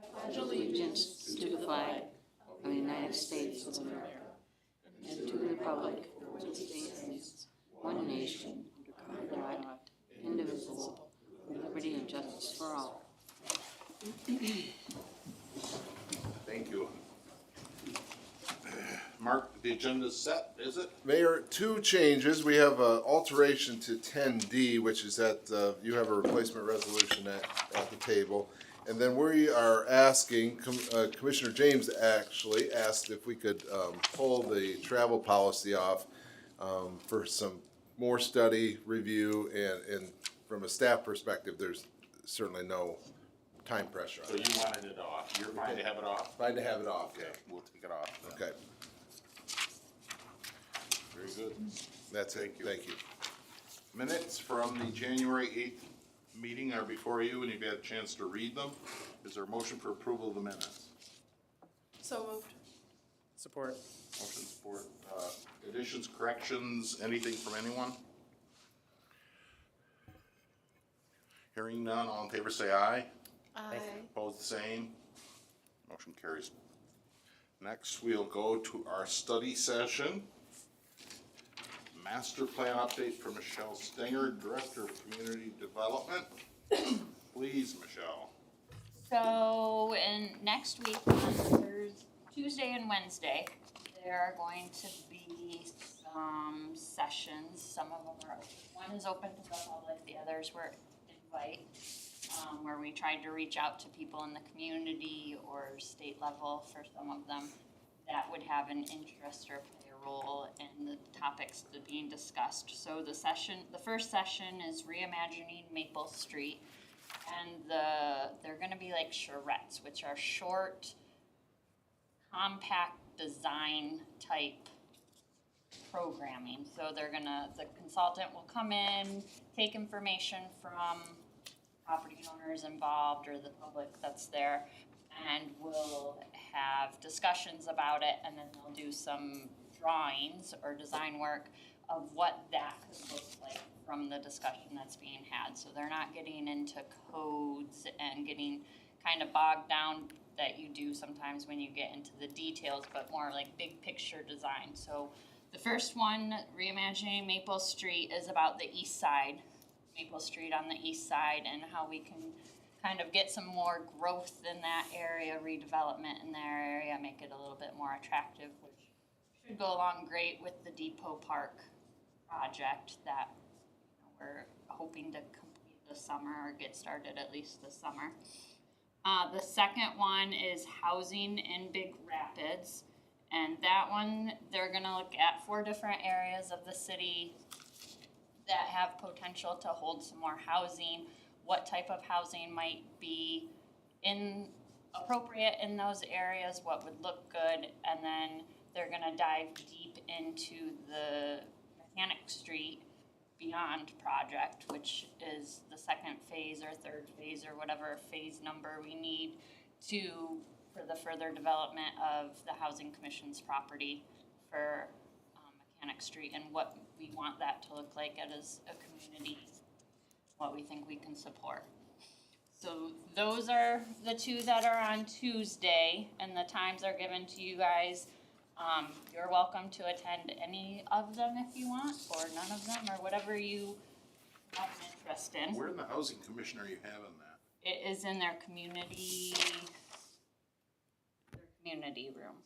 pledge allegiance to the flag of the United States of America and to the republic for which it stands, one nation, under God, indivisible, with liberty and justice for all. Thank you. Mark, the agenda's set, is it? Mayor, two changes. We have an alteration to 10D, which is that you have a replacement resolution at the table. And then we are asking, Commissioner James actually asked if we could pull the travel policy off for some more study, review, and from a staff perspective, there's certainly no time pressure So on it. you wanted it off. You're fine to have it off? Fine to have it off. Okay, we'll take it off then. Okay, Very good. that's it. Thank you. Thank you. Minutes from the January 8th meeting are before you, and you've had a chance to read them. Is there a motion for approval of the minutes? So moved. Support. Motion support. Additions, corrections, anything from anyone? Hearing none, all in favor say aye. Aye. Opposed, the same. Motion carries. Next, we'll go to our study session. Master plan update for Michelle Stenger, Director of Community Development. Please, Michelle. So, next week, on Tuesday and Wednesday, there are going to be some sessions. Some of them are, one is open to the public, the others were invite, where we tried to reach out to people in the community or state level for some of them that would have an interest or play a role in the topics that are being discussed. So the first session is reimagining Maple Street, and they're gonna be like charrettes, which are short, compact design type programming. So the consultant will come in, take information from property owners involved or the public that's there, and we'll have discussions about it, and then they'll do some drawings or design work of what that could look like from the discussion that's being had. So they're not getting into codes and getting kind of bogged down that you do sometimes when you get into the details, but more like big picture design. So the first one, Reimagining Maple Street, is about the east side, Maple Street on the east side, and how we can kind of get some more growth in that area, redevelopment in their area, make it a little bit more attractive, which should go along great with the Depot Park project that we're hoping to complete this summer or get started at least this summer. The second one is housing in Big Rapids, and that one, they're gonna look at 4 different areas of the city that have potential to hold some more housing, what type of housing might be appropriate in those areas, what would look good, and then they're gonna dive deep into the Mechanic Street Beyond project, which is the second phase or third phase or whatever phase number we need for the further development of the Housing Commission's property for Mechanic Street, and what we want that to look like as a community, what we think we can support. So those are the two that are on Tuesday, and the times are given to you guys. You're welcome to attend any of them if you want, or none of them, or whatever you have an interest in. Where in the Housing Commission are you having that? It is in their community room.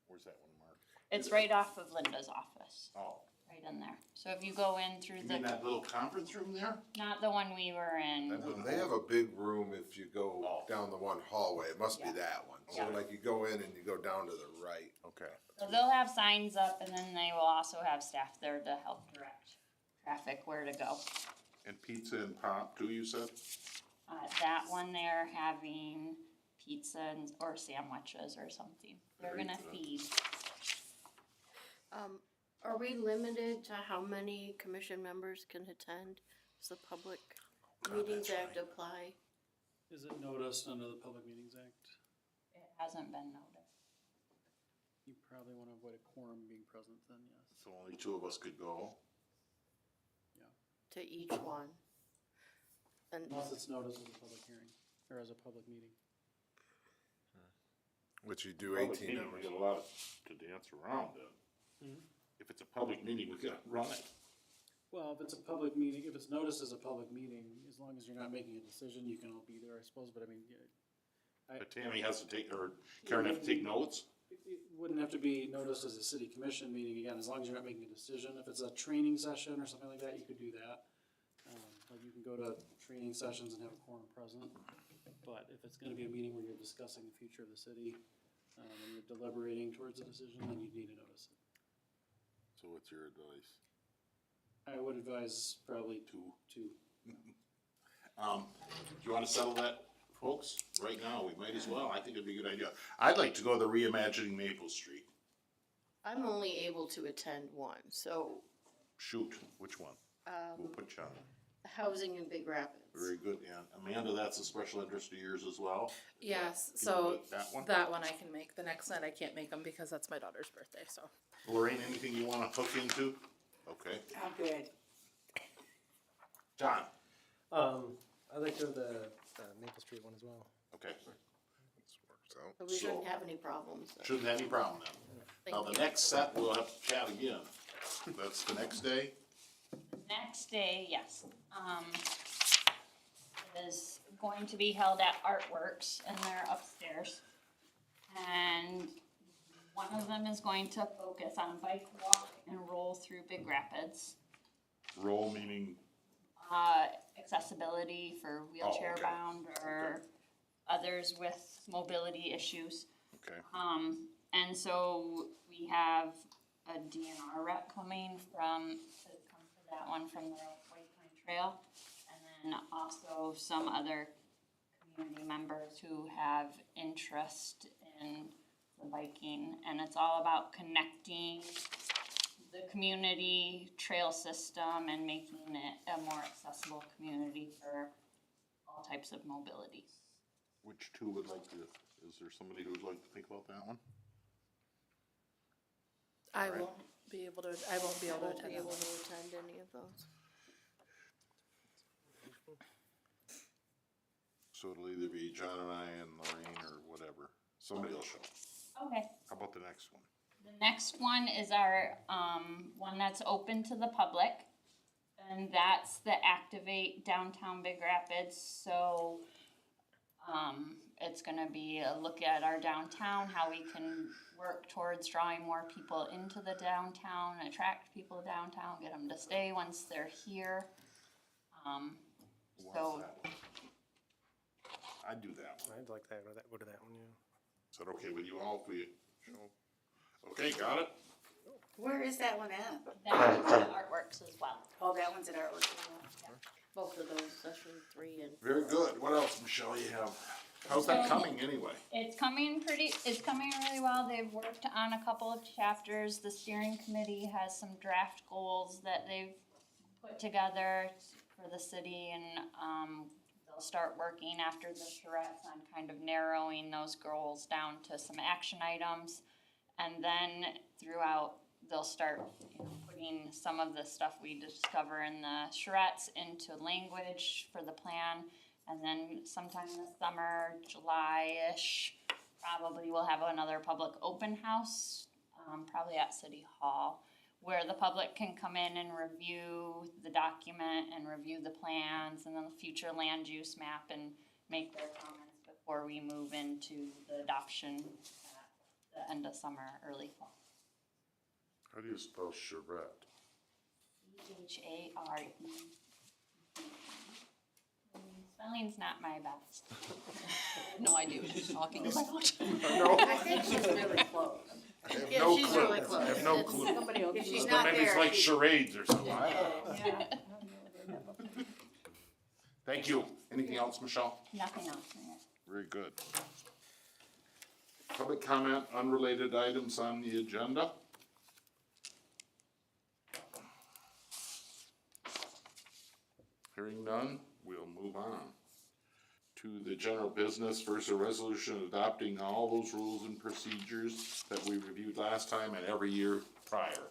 Where's that one, Mark? It's right off of Linda's office, Oh, right in there. So if you go in through you mean that little conference room there? not the one we were in. They have a big room if you go Oh. down the one hallway. It must be Yeah. that one. So Yeah. like you go in and you go down to the right. Okay. So they'll have signs up, and then they will also have staff there to help direct traffic where to go. And pizza and pop too, you said? That one they're having pizza or sandwiches or something. They're Very gonna good. feed. Are we limited to how many commission members can attend? Does the Public Meetings Act apply? Is it noticed under the Public Meetings Act? It hasn't been noticed. You probably want to avoid a quorum being present then, yes. So only 2 of us could go. To each one? And Unless it's noticed as a public hearing, or as a public meeting. Which you do Public 18 meeting, we hours. got a lot to dance around then. If it's a public meeting, we gotta run it. Well, if it's a public meeting, if it's noticed as a public meeting, as long as you're not making a decision, you can all be there, I suppose, but I mean, yeah, But Tammy has to take, or Karen have to take notes? it wouldn't have to be noticed as a city commission meeting again, as long as you're not making a decision. If it's a training session or something like that, you could do that. Like you can go to training sessions and have a quorum present. But if it's gonna be a meeting where you're discussing the future of the city, and you're deliberating towards a decision, then you need to notice it. So what's your advice? I would advise probably two. Do you wanna settle that, folks, right now? We might as well. I think it'd be a good idea. I'd like to go to the Reimagining Maple Street. I'm only able to attend one, so, Shoot, which one? We'll put you on. housing in Big Rapids. Very good, yeah. Amanda, that's a special interest of yours as well? Yes, Can you so make that one? that one I can make. The next night I can't make them because that's my daughter's birthday, so. Lorraine, anything you wanna hook into? Okay. I'm good. John? I'd like to go to the Maple Street one as well. Okay. This works out. So we shouldn't So- have any problems. then. Shouldn't have any problem then. Now, the Thank you. next set, we'll have to chat again. That's the next day? Next day, yes. It is going to be held at Artworks and they're upstairs. And one of them is going to focus on bike walk and roll through Big Rapids. Roll meaning, Accessibility for wheelchair okay. bound or others with mobility issues. okay, And so we have a DNR rep coming to come for that one from the White Pine Trail. And then also some other community members who have interest in the biking. And it's all about connecting the community trail system and making it a more accessible community for all types of mobility. which two would like to, is there somebody who would like to think about that one? I Alright. won't be able to attend I won't be able that to one. attend any of those. So it'll either be John and I and Lorraine or whatever, somebody will show. Okay. How about the next one? The next one is our, one that's open to the public. And that's the Activate Downtown Big Rapids, so, it's gonna be a look at our downtown, how we can work towards drawing more people into the downtown, attract people downtown, get them to stay once they're here. Who So- wants that one? I'd do that one. I'd like that, go to that one, yeah. Is that okay with you all if we show? Okay, got it? Where is that one at? That's the artworks as well. Oh, that one's at Artwork. Both of those, session 3 and. Very good. What else, Michelle, you have? How's that coming anyway? It's coming really well. They've worked on a couple of chapters. The steering committee has some draft goals that they've put together for the city and, they'll start working after the charrettes on kind of narrowing those goals down to some action items. And then throughout, they'll start, putting some of the stuff we discover in the charrettes into language for the plan. And then sometime this summer, July-ish, probably we'll have another public open house, probably at City Hall, where the public can come in and review the document and review the plans and then the future land use map and make their comments before we move into the adoption at the end of summer, early fall. How do you spell charrette? H-A-R-E. Spelling's not my best. No idea what she's talking about. I think she's really close. I have Yeah, no she's clue. really close. I have no It's- clue. If she's But not maybe it's there, like she- charades or something. I don't know. Yeah. Thank you. Anything else, Michelle? Nothing else. Very good. Public comment, unrelated items on the agenda? Hearing none, we'll move on to the general business. First, a resolution adopting all those rules and procedures that we reviewed last time and every year prior.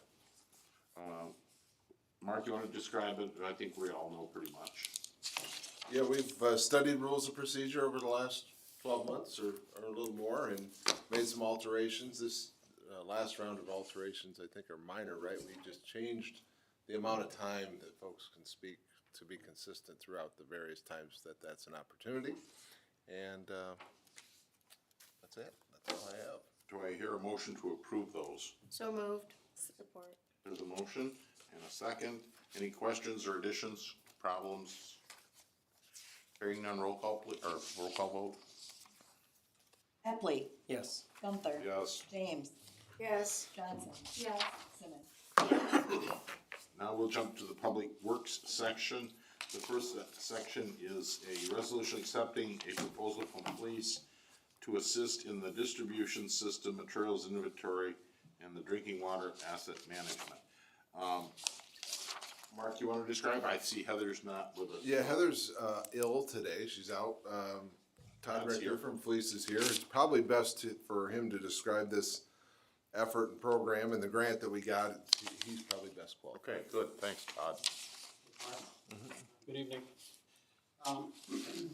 Mark, you wanna describe it? I think we all know pretty much. Yeah, we've studied rules of procedure over the last 12 months or a little more, and made some alterations. This last round of alterations, I think, are minor, right? We just changed the amount of time that folks can speak to be consistent throughout the various times that that's an opportunity. And that's it. That's all I have. Do I hear a motion to approve those? So moved. Support. There's a motion and a second. Any questions or additions, problems? Hearing none, roll call, or roll call vote? Headley, Yes. Gunther, Yes. James, Yes. Johnson, Yes. Simmons. Now we'll jump to the Public Works section. The first section is a resolution accepting a proposal from police to assist in the distribution system, materials inventory, and the drinking water asset management. Mark, you wanna describe? I see Heather's not with us. Yeah, Heather's ill today. She's out. Todd Todd's here. Richter from Fleece is here. It's probably best for him to describe this effort and program and the grant that we got. He's probably best qualified. Okay, good, thanks, Todd. Good evening.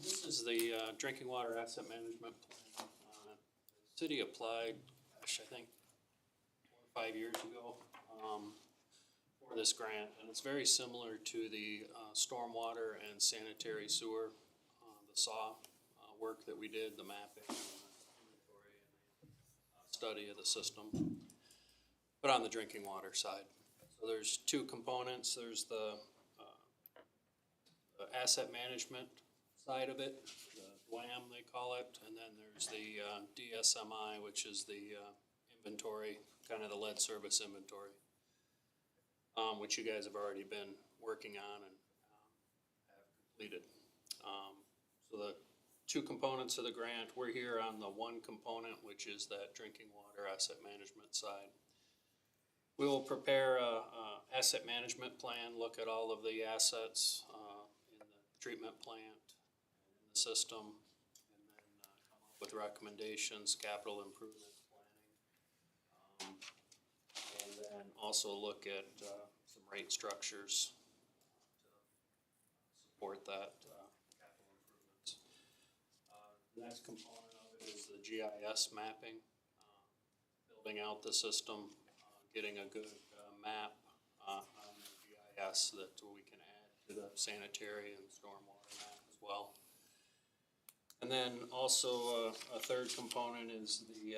This is the drinking water asset management plan. The city applied, gosh, I think 4 or 5 years ago, for this grant, and it's very similar to the stormwater and sanitary sewer, the SAW work that we did, the mapping, and the inventory, and study of the system, but on the drinking water side. So there's two components. There's the asset management side of it, the DWAM they call it, and then there's the DSMI, which is the inventory, kind of the lead service inventory, which you guys have already been working on and have completed. So the two components of the grant, we're here on the one component, which is that drinking water asset management side. We will prepare a asset management plan, look at all of the assets in the treatment plant, in the system, and then come up with recommendations, capital improvement planning. And then also look at some rate structures to support that capital improvements. The next component of it is the GIS mapping, building out the system, getting a good map on the GIS that we can add to the sanitary and stormwater map as well. And then also a third component is the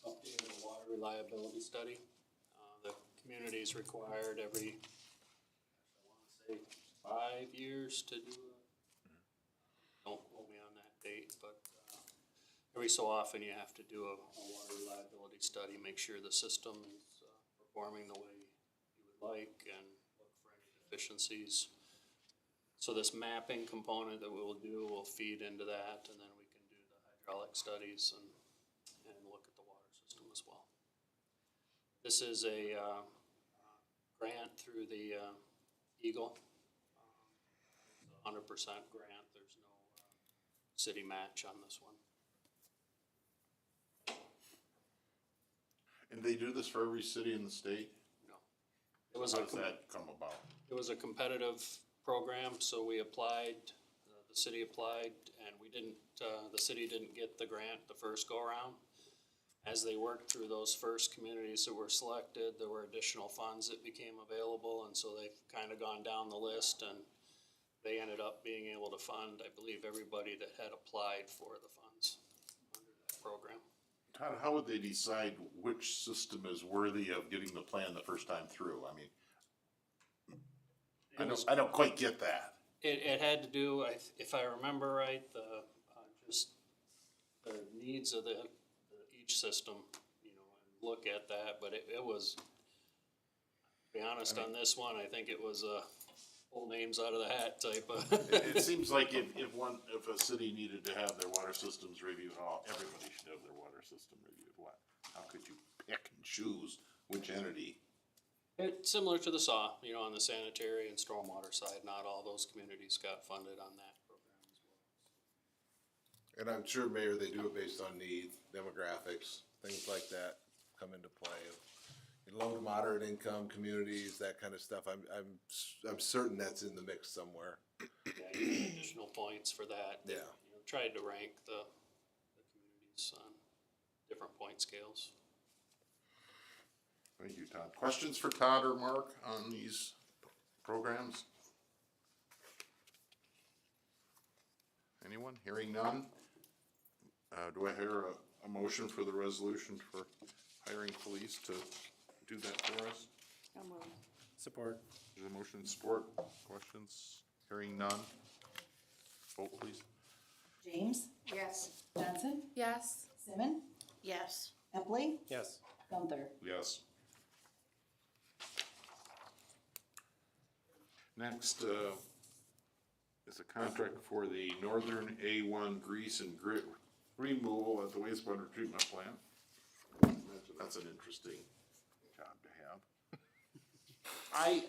updated water reliability study. The community is required every, I wanna say 5 years to do it. Don't hold me on that date, but every so often you have to do a water reliability study, make sure the system is performing the way you would like and look for any deficiencies. So this mapping component that we'll do will feed into that, and then we can do the hydraulic studies and look at the water system as well. This is a grant through the Eagle. It's a 100% grant. There's no city match on this one. And they do this for every city in the state? No. It was How a does that come about? It was a competitive program, so we applied, the city applied, and we didn't, the city didn't get the grant the first go-around. As they worked through those first communities that were selected, there were additional funds that became available, and so they've kind of gone down the list, and they ended up being able to fund, I believe, everybody that had applied for the funds under that program. Todd, how would they decide which system is worthy of getting the plan the first time through? I mean, I don't quite get that. It had to do, if I remember right, just the needs of each system, you know, and look at that, but it was, to be honest, on this one, I think it was pull names out of the hat type of. It seems like if a city needed to have their water systems reviewed, everybody should have their water system reviewed. What? How could you pick and choose which entity? It's similar to the SAW, you know, on the sanitary and stormwater side, not all those communities got funded on that program as well. And I'm sure, Mayor, they do it based on need, demographics, things like that come into play. Low to moderate income communities, that kind of stuff. I'm certain that's in the mix somewhere. Yeah, you get additional points for that. Yeah. You know, tried to rank the point scales. Thank you, Todd. Questions for Todd or Mark on these programs? Anyone? Hearing none? Do I hear a motion for the resolution for hiring police to do that for us? Support. There's a motion in support. Questions? Hearing none? Vote please. James, Yes. Johnson, Yes. Simmon, Yes. Epley, Yes. Gunther. Yes. Next, is a contract for the Northern A1 grease and grit removal at the wastewater treatment plant. That's an interesting job to have.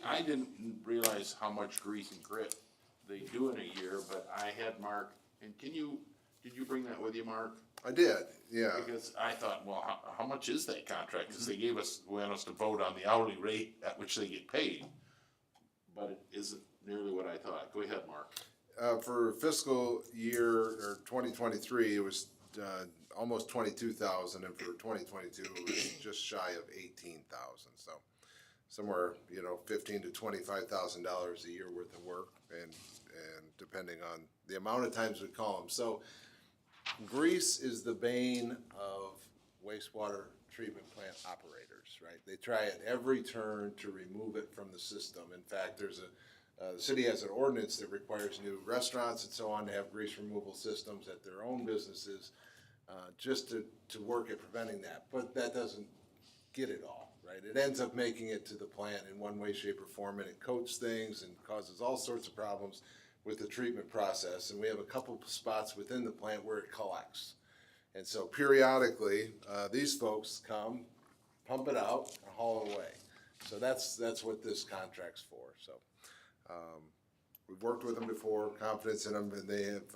I didn't realize how much grease and grit they do in a year, but I had Mark, and did you bring that with you, Mark? I did, yeah. Because I thought, well, how much is that contract? Because they want us to vote on the hourly rate at which they get paid. But it isn't nearly what I thought. Go ahead, Mark. For fiscal year, or 2023, it was almost 22,000, and for 2022, it was just shy of 18,000. So somewhere, $15,000 to $25,000 a year worth of work, and depending on the amount of times we call them. So grease is the bane of wastewater treatment plant operators, right? They try at every turn to remove it from the system. In fact, there's the city has an ordinance that requires new restaurants and so on to have grease removal systems at their own businesses, just to work at preventing that. But that doesn't get it all, right? It ends up making it to the plant in one way, shape, or form, and it coats things and causes all sorts of problems with the treatment process. And we have a couple spots within the plant where it collects. And so periodically, these folks come, pump it out, and haul it away. So that's what this contract's for. So we've worked with them before, confidence in them, and they have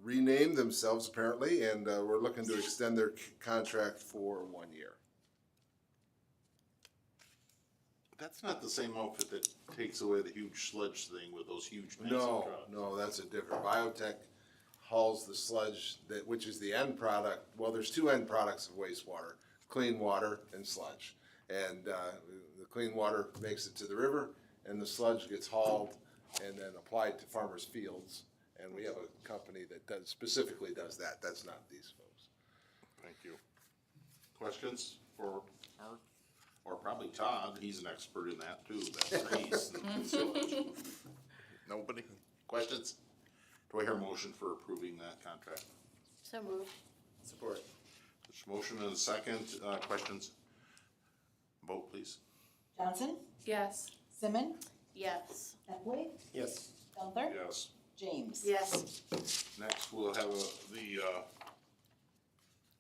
renamed themselves apparently, and we're looking to extend their contract for 1 year. That's not the same outfit that takes away the huge sludge thing with those huge massive trucks. No, that's a different. Biotech hauls the sludge, which is the end product. Well, there's two end products of wastewater: clean water and sludge. And the clean water makes it to the river, and the sludge gets hauled and then applied to farmers' fields. And we have a company that specifically does that. That's not these folks. Thank you. Questions for Mark? Or probably Todd, he's an expert in that too, that grease and sludge. Nobody? Questions? Do I hear a motion for approving that contract? So moved. Support. There's a motion and a second. Questions? Vote please. Johnson, Yes. Simmon, Yes. Epley, Yes. Gunther, Yes. James. Yes. Next, we'll have the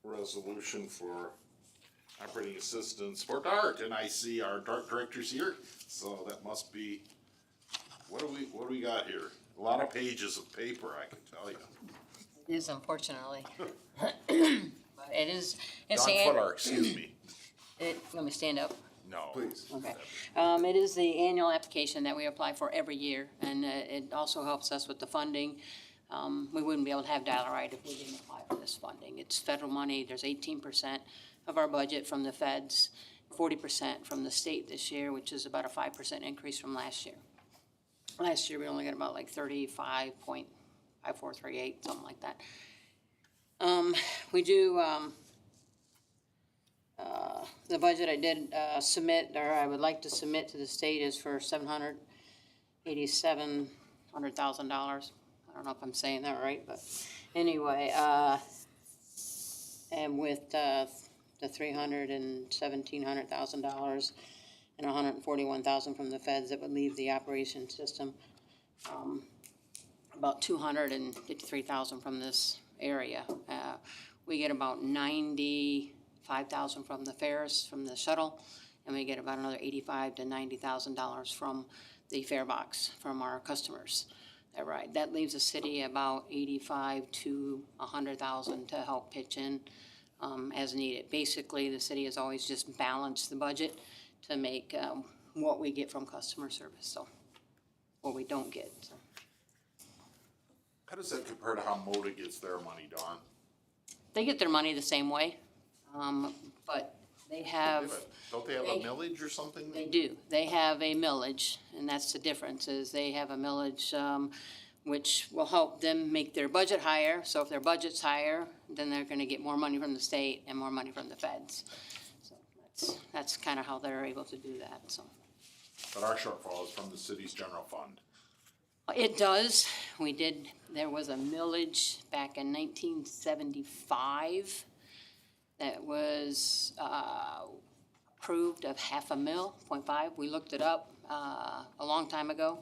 resolution for operating assistance for DART, and I see our DART director's here, so that must be, what do we got here? A lot of pages of paper, I can tell you. It is, unfortunately. But it is, it's Don the, Footar, excuse me. let me stand up. No. Please. Okay. It is the annual application that we apply for every year, and it also helps us with the funding. We wouldn't be able to have Dial-A-Ride if we didn't apply for this funding. It's federal money. There's 18% of our budget from the feds, 40% from the state this year, which is about a 5% increase from last year. Last year, we only got about like 35.5438, something like that. We do, the budget I did submit, or I would like to submit to the state is for $787,000. I don't know if I'm saying that right, but anyway, and with the $300,000 and $1,700,000 and $141,000 from the feds, that would leave the operation system about $253,000 from this area. We get about $95,000 from the fares, from the shuttle, and we get about another $85,000 to $90,000 from the fare box from our customers that ride. That leaves the city about $85,000 to $100,000 to help pitch in as needed. Basically, the city has always just balanced the budget to make what we get from customer service, so, or we don't get, so. How does that compare to how MODA gets their money, Don? They get their money the same way. But they have, Don't they have a millage or something? they do, they have a millage, and that's the difference, is they have a millage, which will help them make their budget higher. So if their budget's higher, then they're gonna get more money from the state and more money from the feds. So that's kind of how they're able to do that, so. But our shortfall is from the city's general fund. It does. There was a millage back in 1975 that was approved of half a mil, 0.5. We looked it up a long time ago.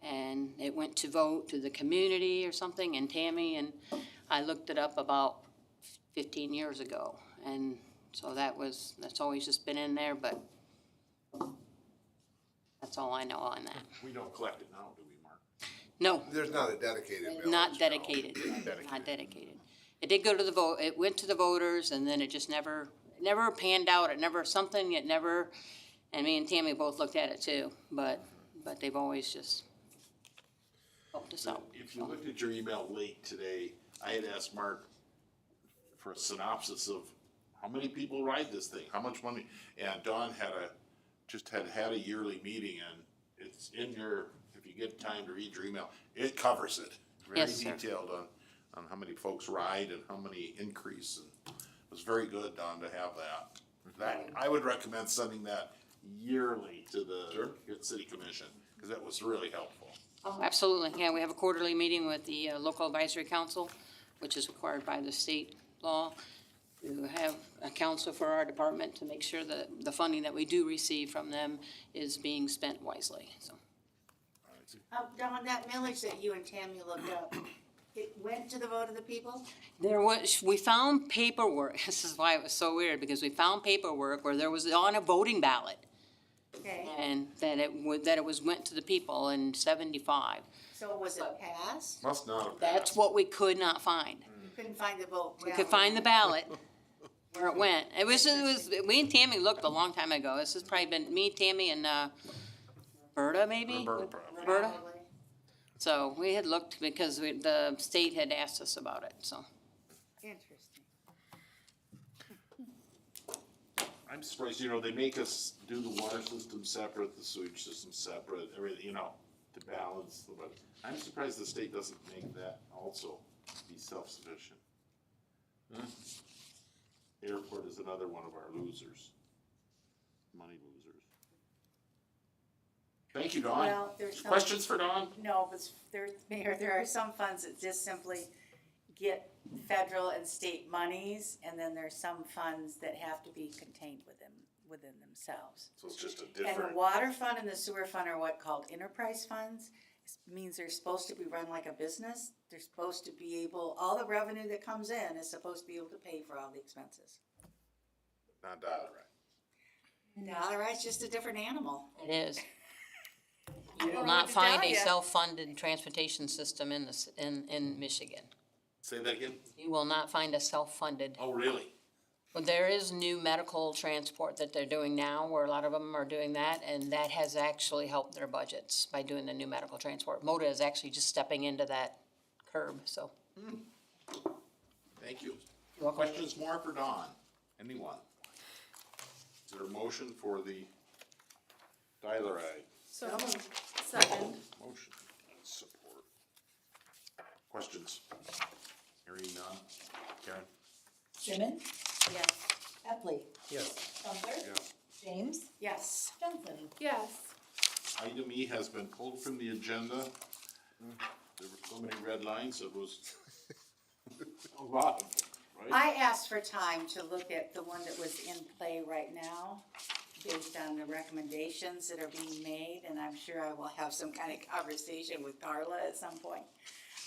And it went to vote to the community or something, and Tammy and I looked it up about 15 years ago. And so that's always just been in there, but that's all I know on that. We don't collect it now, do we, Mark? No, There's not a dedicated millage. not no. dedicated, not dedicated. It did go to the vote, it went to the voters, and then it just never panned out, and me and Tammy both looked at it too, but they've always just helped us out. If you looked at your email late today, I had asked Mark for a synopsis of how many people ride this thing, how much money, and Dawn had a yearly meeting, and it's in your, if you get time to read your email, it covers it. Very Yes, sir. detailed on how many folks ride and how many increase, and it was very good, Dawn, to have that. I would recommend sending that yearly to the city commission, cause that was really helpful. Oh, absolutely, yeah, we have a quarterly meeting with the local advisory council, which is required by the state law. To have a council for our department to make sure that the funding that we do receive from them is being spent wisely, so. Dawn, that millage that you and Tammy looked up, it went to the vote of the people? We found paperwork, this is why it was so weird, because we found paperwork where there was on a voting ballot, Okay, and that it went to the people in 75. so was it passed? Must not have That's passed. what we could not find. You couldn't find the vote? We could find the ballot where it went. It was, me and Tammy looked a long time ago. This has probably been me, Tammy, and, Roberta, maybe? Roberta. Roberta? So we had looked because the state had asked us about it, so. Interesting. I'm surprised, they make us do the water system separate, the sewage system separate, everything, to balance the budget. I'm surprised the state doesn't make that also be self-sufficient. Airport is another one of our losers, money losers. Thank you, Dawn. Well, there's some. Questions for Dawn? No, but Mayor, there are some funds that just simply get federal and state monies, and then there's some funds that have to be contained within themselves. So it's just a And the different, water fund and the sewer fund are what called enterprise funds. It means they're supposed to be run like a business. They're supposed to be able, all the revenue that comes in is supposed to be able to pay for all the expenses. not Dollarite. Dollarite's just a different animal. It is. You don't will know not what to find tell a ya. self-funded transportation system in Michigan. Say that again? You will not find a self-funded. Oh, really? Well, there is new medical transport that they're doing now, where a lot of them are doing that, and that has actually helped their budgets by doing the new medical transport. MODA is actually just stepping into that curb, so. Thank you. You're welcome. Questions more for Dawn? Anyone? Is there a motion for the Dial-A-Ride? So, second. Motion and support. Questions? Hearing none. Karen? Simmons? Yes. Epley? Yes. Gunther? Yes. James? Yes. Johnson? Yes. Item E has been pulled from the agenda. There were so many red lines, it was a lot of them, right? I asked for time to look at the one that was in play right now, based on the recommendations that are being made, and I'm sure I will have some kind of conversation with Carla at some point.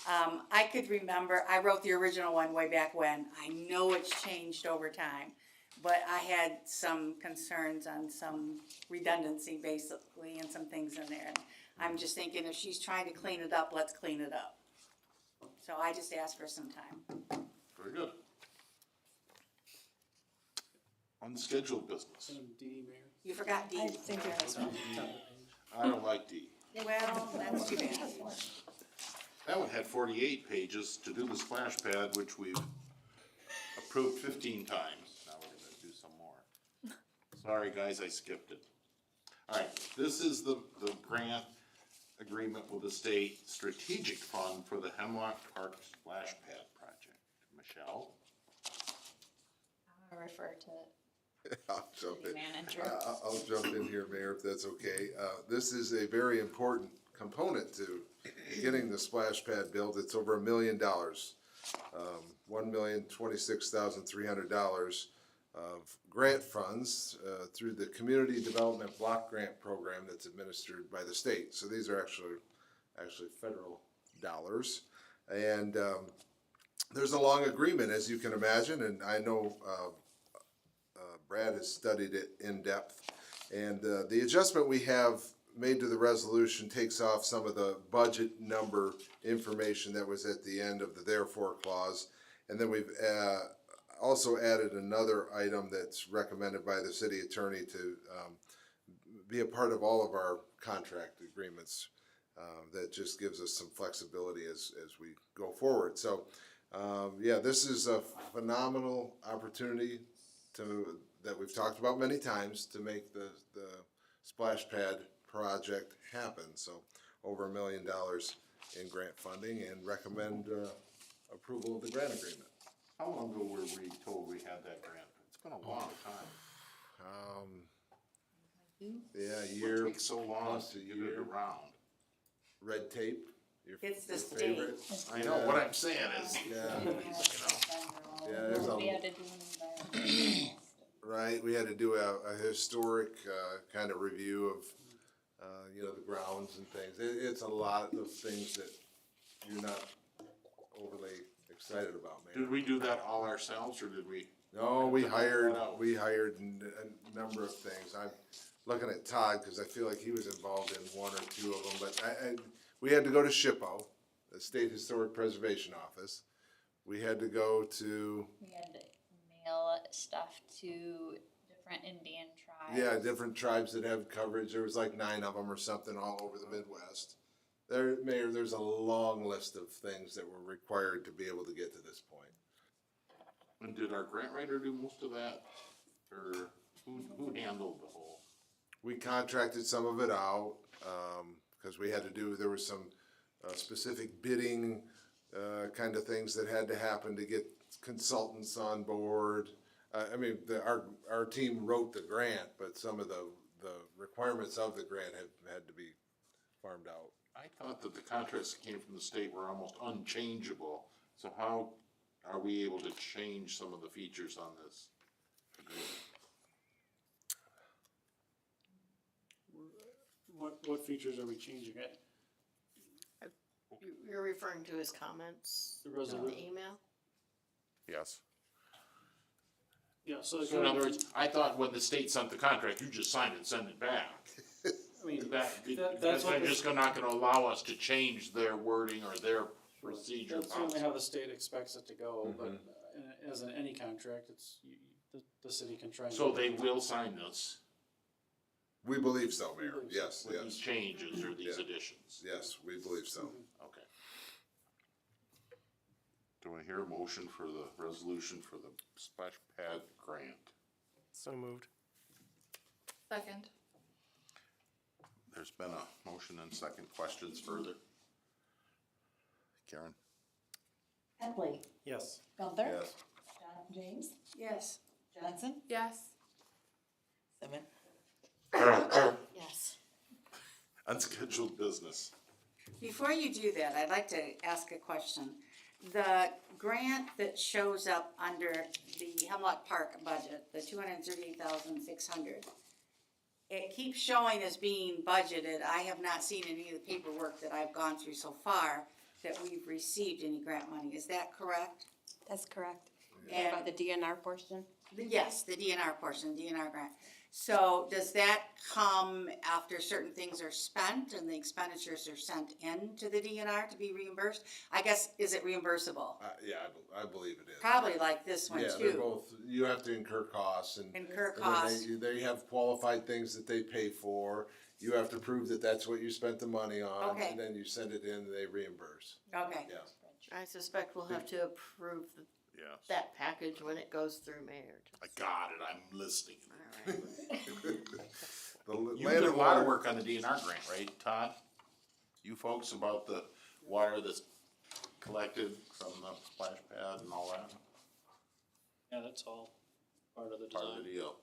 I could remember, I wrote the original one way back when. I know it's changed over time, but I had some concerns on some redundancy basically and some things in there. And I'm just thinking if she's trying to clean it up, let's clean it up. So I just asked for some time. Very good. Unscheduled business. Item D, Mayor. You forgot D. I don't like D. Well, that's too bad. That one had 48 pages to do the splash pad, which we've approved 15 times. Now Sorry, guys, I skipped it. Alright, this is the grant agreement with the state strategic fund for the Hemlock Park Splash Pad project. Michelle? I'll refer to I'll jump the in. manager. I'll jump in here, Mayor, if that's okay. This is a very important component to getting the splash pad built. It's over $1 million. $1,026,300 of grant funds, through the Community Development Block Grant Program that's administered by the state. So these are actually federal dollars. And, there's a long agreement, as you can imagine, and I know, Brad has studied it in depth. And the adjustment we have made to the resolution takes off some of the budget number information that was at the end of the therefore clause. And then we've also added another item that's recommended by the city attorney to be a part of all of our contract agreements. That just gives us some flexibility as we go forward. So, yeah, this is a phenomenal opportunity that we've talked about many times to make the splash pad project happen. So over $1 million in grant funding, and recommend approval of the grant agreement. How long ago were we told we had that grant? It's been a long time. Yeah, a It year, takes so long plus to a get year. it around. Red tape. It's the your state. favorite? I know, what I'm saying is, Yeah. Yeah, there's a- We had to do an environmental. Right, we had to do a historic, kind of review of, the grounds and things. It's a lot of things that you're not overly excited about, did man. we do that all ourselves, or did we? No, we hired a number of things. I'm looking at Todd, cause I feel like he was involved in one or two of them, but we had to go to SHPO, the State Historic Preservation Office. We had to go to, We had to mail stuff to different Indian tribes. yeah, different tribes that have coverage. There was like 9 of them or something all over the Midwest. Mayor, there's a long list of things that were required to be able to get to this point. And did our grant writer do most of that? Or who handled the whole? We contracted some of it out, cause there was some, specific bidding, kind of things that had to happen to get consultants on board. Our team wrote the grant, but some of the requirements of the grant had to be farmed out. I thought that the contracts that came from the state were almost unchangeable, so how are we able to change some of the features on this agreement? What features are we changing? You're referring to his comments The in resolution. the email? Yes. Yeah, so So in other words, I thought when the state sent the contract, you just sign it and send it back. I mean, That's that's what just not gonna allow us to change their wording or their procedure that's certainly policy. how the state expects it to go, but as in any contract, the city can try and. So they will sign this We believe so, Mayor. Yes, with these yes, changes or these Yeah. additions? yes, we believe so. Okay. Do I hear a motion for the resolution for the splash pad grant? So moved. Second. There's been a motion and second. Questions further? Karen? Headley, Yes. Gunther, Yes. James, Yes. Johnson, Yes. Simmons. Yes. Unscheduled business. Before you do that, I'd like to ask a question. The grant that shows up under the Hemlock Park budget, the $238,600, it keeps showing as being budgeted. I have not seen any of the paperwork that I've gone through so far that we've received any grant money. Is that correct? That's correct. And- About the DNR portion? Yes, the DNR portion, DNR grant. So does that come after certain things are spent and the expenditures are sent in to the DNR to be reimbursed? I guess, is it reimbursable? Yeah, I believe it is. Probably like this one Yeah, they're too. both, you have to incur costs and. Incur and then costs. They have qualified things that they pay for. You have to prove that that's what you spent the money on. Okay. And then you send it in and they reimburse. Okay, Yeah. I suspect we'll have to approve Yes. that package when it goes through mayor. I got it, I'm listening. The You land did a and lot of water, work on the DNR grant, right, Todd? You folks about the water that's collected from the splash pad and all that, Yeah, that's all part of the part of design. the deal.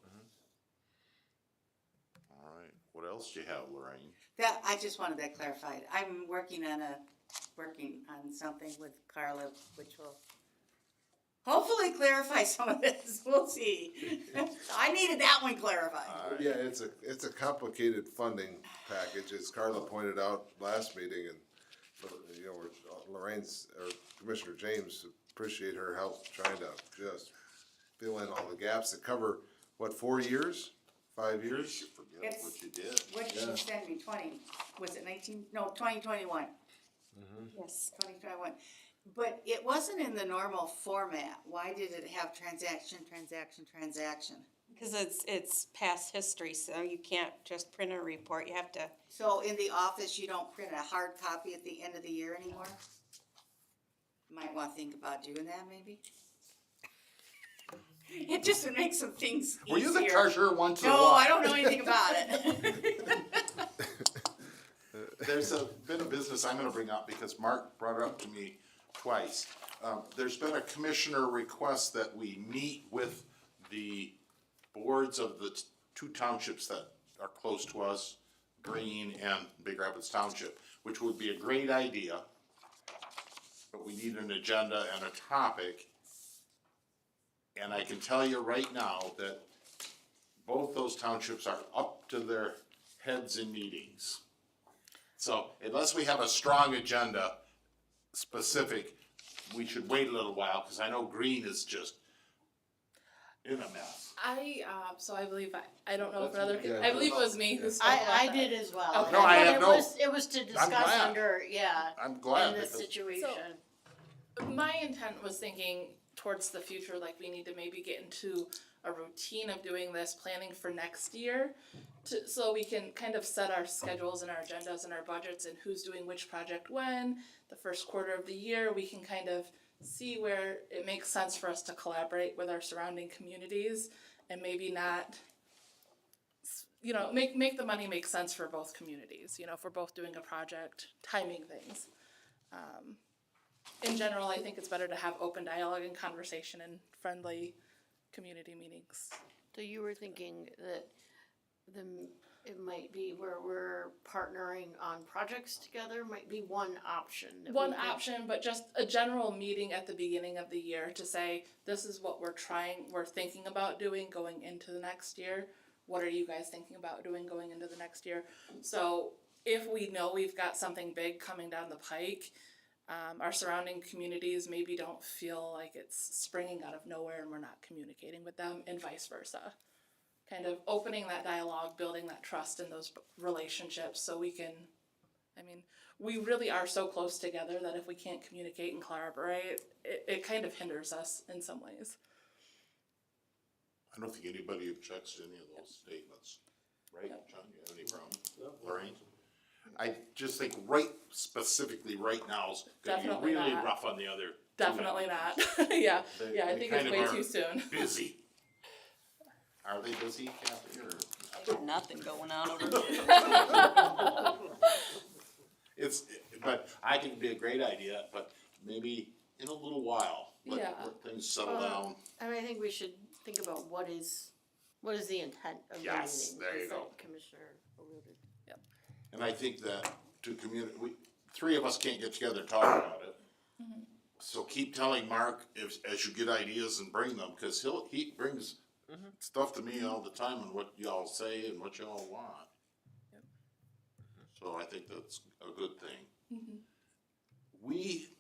All right, what else do you have, Lorraine? That, I just wanted that clarified. I'm working on something with Carla, which will hopefully clarify some of this. We'll see. I needed that one clarified. yeah, it's a complicated funding package, as Carla pointed out last meeting, and, you know, Lorraine's, or Commissioner James, appreciate her help trying to just fill in all the gaps that cover, what, 4 years? 5 years? Forget It's- what you did. What did you send me, 2021, Yes. 2021. But it wasn't in the normal format. Why did it have transaction? Because it's past history, so you can't just print a report, you have to, So in the office, you don't print a hard copy at the end of the year anymore? Might wanna think about doing that, maybe? It just would make some things easier. Were you the treasurer once in a No, while? I don't know anything about it. There's been a business I'm gonna bring up because Mark brought it up to me twice. There's been a commissioner request that we meet with the boards of the two townships that are close to us, Green and Big Rapids Township, which would be a great idea. But we need an agenda and a topic. And I can tell you right now that both those townships are up to their heads in meetings. So unless we have a strong agenda specific, we should wait a little while, cause I know Green is just in a mess. So I believe, I don't know if That's another, me. I believe it was me who spoke about I that. did as well. Okay. No, I But have no- It was to discuss glad. under, yeah, I'm glad in this because situation. My intent was thinking towards the future, like we need to maybe get into a routine of doing this, planning for next year, so we can kind of set our schedules and our agendas and our budgets and who's doing which project when, the first quarter of the year, we can kind of see where it makes sense for us to collaborate with our surrounding communities and maybe not, you know, make the money make sense for both communities, you know, if we're both doing a project, timing things. In general, I think it's better to have open dialogue and conversation and friendly community meetings. So you were thinking that it might be where we're partnering on projects together, might be one option. that we One could- option, but just a general meeting at the beginning of the year to say, this is what we're thinking about doing going into the next year. What are you guys thinking about doing going into the next year? So if we know we've got something big coming down the pike, our surrounding communities maybe don't feel like it's springing out of nowhere and we're not communicating with them, and vice versa. Kind of opening that dialogue, building that trust in those relationships so we can, I mean, we really are so close together that if we can't communicate and collaborate, it kind of hinders us in some ways. I don't think anybody objects to any of those statements, right, John, you have any problem? Lorraine? I just think specifically right now is gonna be Definitely really not. rough on the other. two Definitely townships. not. Yeah, They- yeah, I they think it's kind of way are too soon. Busy. Are they busy, Kathy, or? got nothing going on over there. But I think it'd be a great idea, but maybe in a little while, let Yeah. things settle down. I mean, I think we should think about what is the intent of the Yes, meeting. there you as go. Commissioner alluded. And I think that to three of us can't get together and talk about it. So keep telling Mark as you get ideas and bring them, cause he brings stuff to me all the time on what y'all say and what y'all want. So I think that's a good thing. We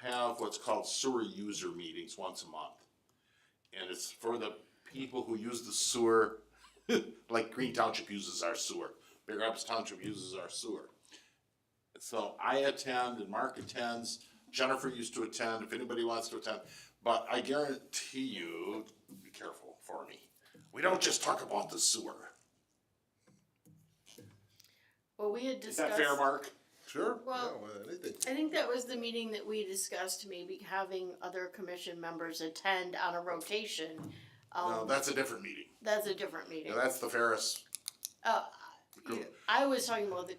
have what's called sewer user meetings once a month. And it's for the people who use the sewer, like Green Township uses our sewer. Big Rapids Township uses our sewer. So I attend and Mark attends, Jennifer used to attend, if anybody wants to attend. But I guarantee you, be careful for me, we don't just talk about the sewer. Well, we had Is discussed. that fair, Mark? Sure, yeah, Well, well, anything. I think that was the meeting that we discussed, maybe having other commission members attend on a rotation. No, that's a different meeting. That's a different meeting. Yeah, that's the Ferris. Yeah, I was talking about the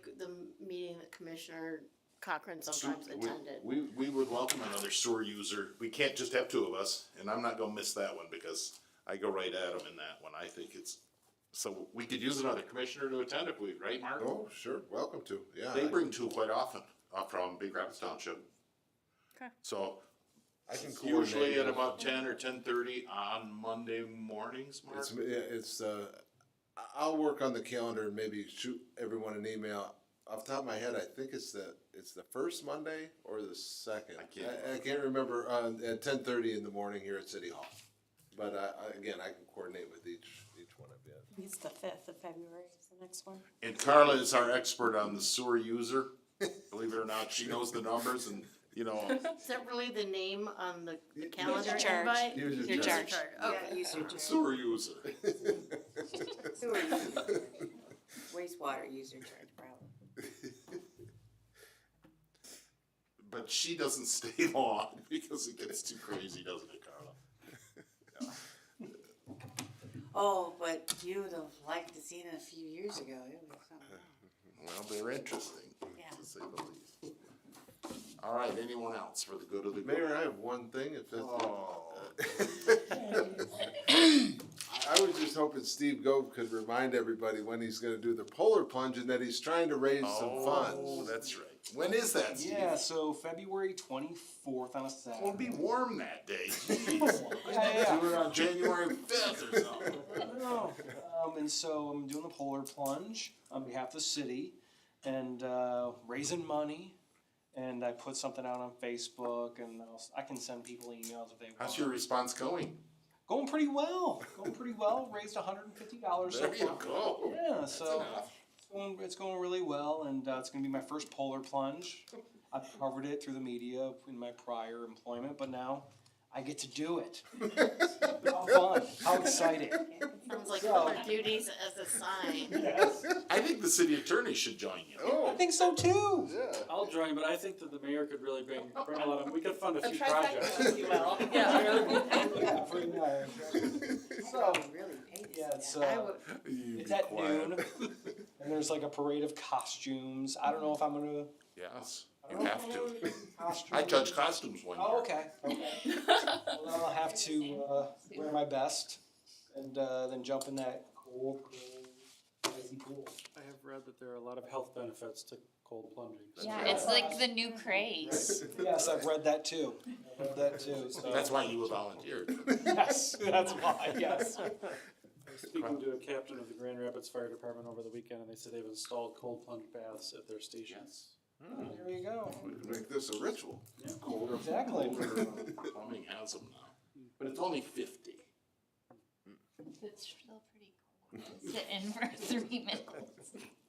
meeting that Commissioner Cochran sometimes attended. We would welcome another sewer user. We can't just have two of us, and I'm not gonna miss that one because I go right at them in that one. I think it's, so we could use another commissioner to attend if we, right, Mark? Oh, sure, welcome to, yeah. They bring two quite often, from Big Rapids Township. Okay. So I can usually coordinate. at about 10 or 10:30 on Monday mornings, Mark? I'll work on the calendar and maybe shoot everyone an email. Off the top of my head, I think it's the first Monday or the second. I can't remember, at 10:30 in the morning here at City Hall. But again, I can coordinate with each one of you. It's the 5th of February is the next one. And Carla is our expert on the sewer user. Believe it or not, she knows the numbers and, you know, Is that really the name on the calendar charge. invite? User Your charge. charge. Okay. User charge. sewer user. Sewer user charge. Wastewater user charge, probably. But she doesn't stay long because it gets too crazy, doesn't it, Carla? Oh, but you would have liked to see it a few years ago, it was something. Well, they're interesting, Yeah. to say the least. All right, anyone else for the good of the group? Mayor, I have one thing, if that's. Oh. I was just hoping Steve Gove could remind everybody when he's gonna do the polar plunge and that he's trying to raise some Oh, funds. that's right. When is that, Steve? Yeah, so February 24th on a Saturday. It'll be warm that day, jeez. Yeah. Do it on January 5th or something. No. And so I'm doing the polar plunge on behalf of the city and raising money. And I put something out on Facebook, and I can send people emails if they want. How's your response going? Going pretty well. Raised $150 so There you far. go. Yeah, so enough. it's going really well, and it's going to be my first polar plunge. I've covered it through the media in my prior employment, but now I get to do it. How fun! How exciting! Sounds like other duties as a sign. I think the city attorney should join you. I think so too. Yeah. I'll join, but I think that the mayor could really bring a lot of. We could fund a few trifecta, projects. if you will. Yeah. Yeah, for the mayor. So Really paid to yeah, see it's that. it's at noon, and there's like a parade of costumes. I don't know if I'm gonna. Yes, you have to. I judged costumes one year. Oh, okay. Well, then I'll have to wear my best and then jump in that cold, icy pool. I have read that there are a lot of health benefits to cold plunging. Yeah, it's like the new craze. Yes, I've read that too. So. That's why you volunteered. Yes, that's why. Yes. I was speaking to a captain of the Grand Rapids Fire Department over the weekend, and they said they've installed cold plunge baths at their stations. There you go. We can make this a ritual. Colder. Exactly. Plumbing has them now, but it's only 50. It's still pretty cool. Sit in for 3 minutes.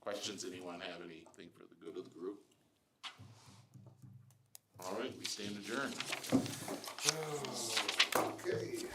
Questions, anyone have anything for the good of the group? All right, we stand adjourned. Okay.